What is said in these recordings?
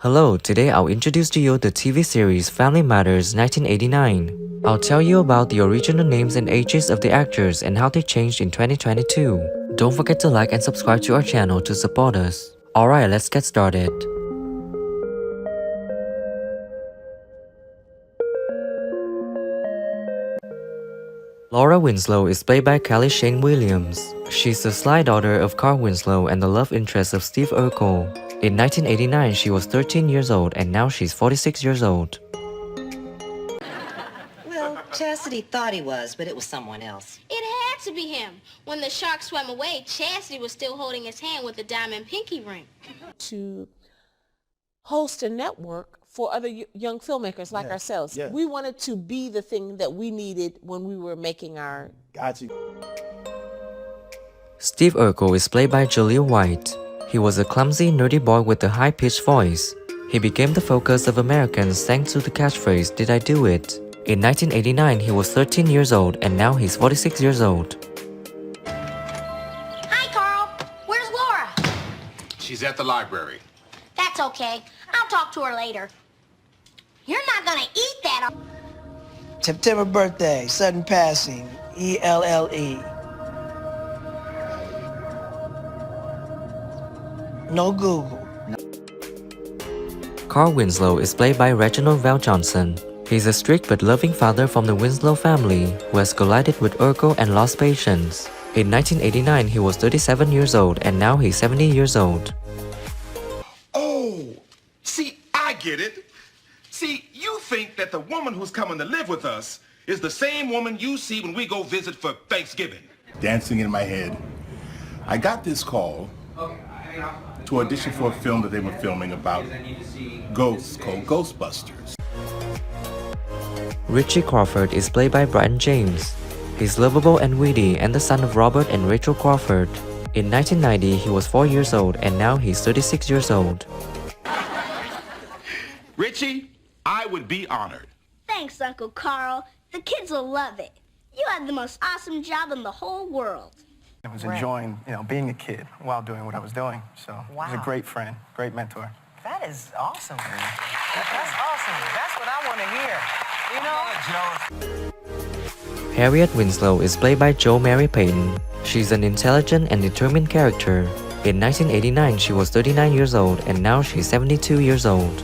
Hello, today I'll introduce to you the TV series Family Matters 1989. I'll tell you about the original names and ages of the actors and how they changed in 2022. Don't forget to like and subscribe to our channel to support us. Alright, let's get started. Laura Winslow is played by Kelly Shane Williams. She's the sly daughter of Carl Winslow and the love interest of Steve Urkel. In 1989, she was 13 years old and now she's 46 years old. Well, Chastity thought he was, but it was someone else. It had to be him. When the shark swam away, Chastity was still holding his hand with the diamond pinky ring. To host a network for other young filmmakers like ourselves. Yeah. We wanted to be the thing that we needed when we were making our... Got you. Steve Urkel is played by Jaleel White. He was a clumsy, nerdy boy with a high-pitched voice. He became the focus of Americans thanks to the catchphrase, "Did I do it?" In 1989, he was 13 years old and now he's 46 years old. Hi, Carl. Where's Laura? She's at the library. That's okay. I'll talk to her later. You're not gonna eat that. September birthday, sudden passing, E-L-L-E. No Google. Carl Winslow is played by Reginald Val Johnson. He's a strict but loving father from the Winslow family who has collided with Urkel and lost patience. In 1989, he was 37 years old and now he's 70 years old. Oh, see, I get it. See, you think that the woman who's coming to live with us is the same woman you see when we go visit for Thanksgiving. Dancing in my head. I got this call to audition for a film that they were filming about ghosts called Ghostbusters. Richie Crawford is played by Brian James. He's lovable and witty and the son of Robert and Rachel Crawford. In 1990, he was 4 years old and now he's 36 years old. Richie, I would be honored. Thanks, Uncle Carl. The kids will love it. You had the most awesome job in the whole world. I was enjoying, being a kid while doing what I was doing. So he was a great friend, great mentor. That is awesome. That's awesome. That's what I want to hear. Harriette Winslow is played by Jo Mary Payton. She's an intelligent and determined character. In 1989, she was 39 years old and now she's 72 years old.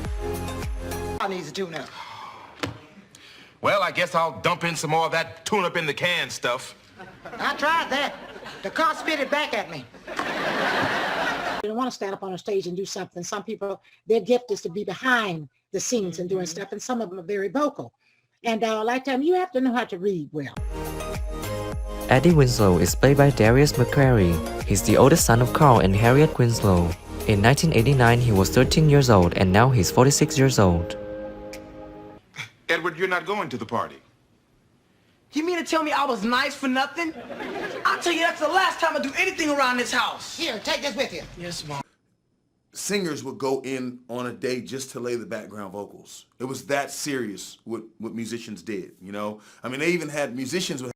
I need to do now. Well, I guess I'll dump in some more of that tune-up in the can stuff. I tried that. The car spit it back at me. They don't want to stand up on a stage and do something. Some people, their gift is to be behind the scenes and doing stuff, and some of them are very vocal. And a lot of time, you have to know how to read well. Eddie Winslow is played by Darius McCrary. He's the oldest son of Carl and Harriette Winslow. In 1989, he was 13 years old and now he's 46 years old. Edward, you're not going to the party. You mean to tell me I was nice for nothing? I'll tell you that's the last time I do anything around this house. Here, take this with you. Yes, Mom. Singers would go in on a day just to lay the background vocals. It was that serious what musicians did, I mean, they even had musicians with...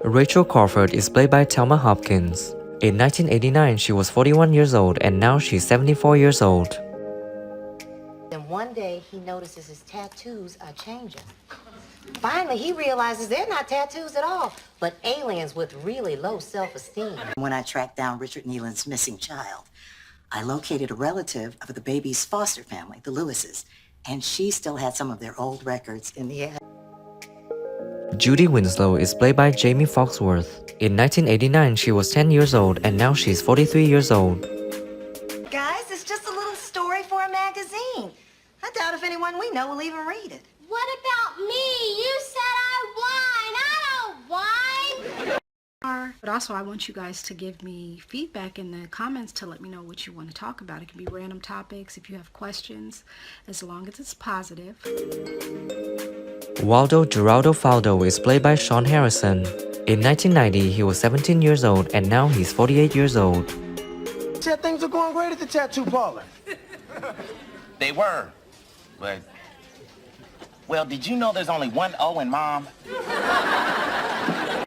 Rachel Crawford is played by Thelma Hopkins. In 1989, she was 41 years old and now she's 74 years old. Then one day, he notices his tattoos are changing. Finally, he realizes they're not tattoos at all, but aliens with really low self-esteem. When I tracked down Richard Nealon's missing child, I located a relative of the baby's foster family, the Lewises, and she still had some of their old records in the attic. Judy Winslow is played by Jamie Foxworth. In 1989, she was 10 years old and now she's 43 years old. Guys, it's just a little story for a magazine. I doubt if anyone we know will even read it. What about me? You said I whine. I don't whine. But also, I want you guys to give me feedback in the comments to let me know what you want to talk about. It can be random topics if you have questions, as long as it's positive. Waldo Geraldo Faldo is played by Sean Harrison. In 1990, he was 17 years old and now he's 48 years old. Said things are going great at the tattoo parlor. They were, but... Well, did you know there's only one O in Mom?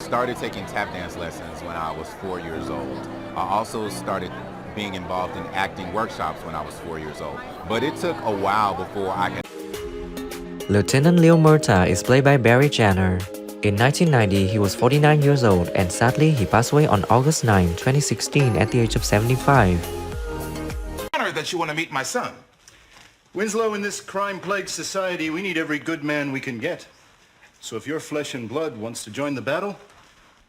Started taking tap dance lessons when I was 4 years old. I also started being involved in acting workshops when I was 4 years old. But it took a while before I could. Lieutenant Leo Murta is played by Barry Janner. In 1990, he was 49 years old, and sadly, he passed away on August 9, 2016 at the age of 75. Honored that you want to meet my son. Winslow, in this crime-plagued society, we need every good man we can get. So if your flesh and blood wants to join the battle,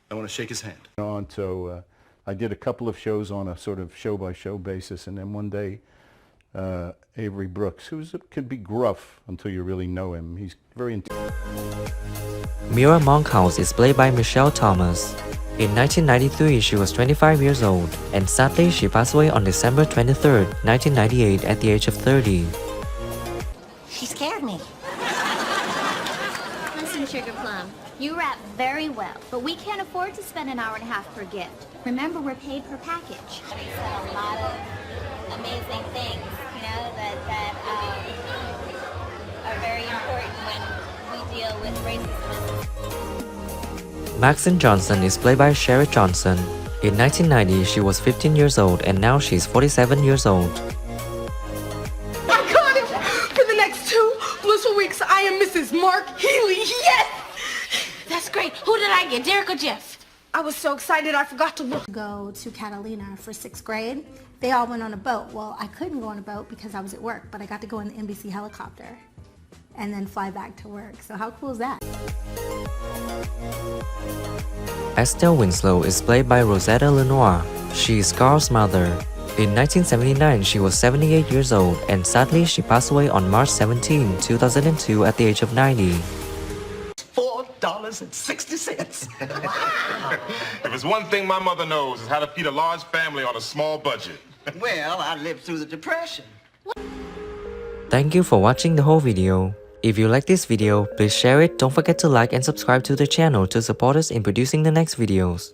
I want to shake his hand. So I did a couple of shows on a sort of show-by-show basis, and then one day, Avery Brooks, could be gruff until you really know him. He's very Myra Monkhouse is played by Michelle Thomas. In 1993, she was 25 years old, and sadly, she passed away on December 23, 1998 at the age of 30. She scared me. Listen, Sugar Plum, you rap very well, but we can't afford to spend an hour and a half per gift. Remember, we're paid per package. We said a lot of amazing things, you know, that are very important when we deal with racism. Maxine Johnson is played by Sherry Johnson. In 1990, she was 15 years old, and now she's 47 years old. I got it! For the next 2 blissful weeks, I am Mrs. Mark Healy. Yes! That's great. Who did I get, Derek or Jeff? I was so excited I forgot to look. Go to Catalina for 6th grade. They all went on a boat. Well, I couldn't go on a boat because I was at work, but I got to go in the NBC helicopter and then fly back to work. So how cool is that? Estelle Winslow is played by Rosetta Lenoir. She is Carl's mother. In 1979, she was 78 years old, and sadly, she passed away on March 17, 2002 at the age of 90. $4.60. Wow. If there's one thing my mother knows, is how to feed a large family on a small budget. Well, I lived through the Depression. Thank you for watching the whole video. If you like this video, please share it, don't forget to like and subscribe to the channel to support us in producing the next videos.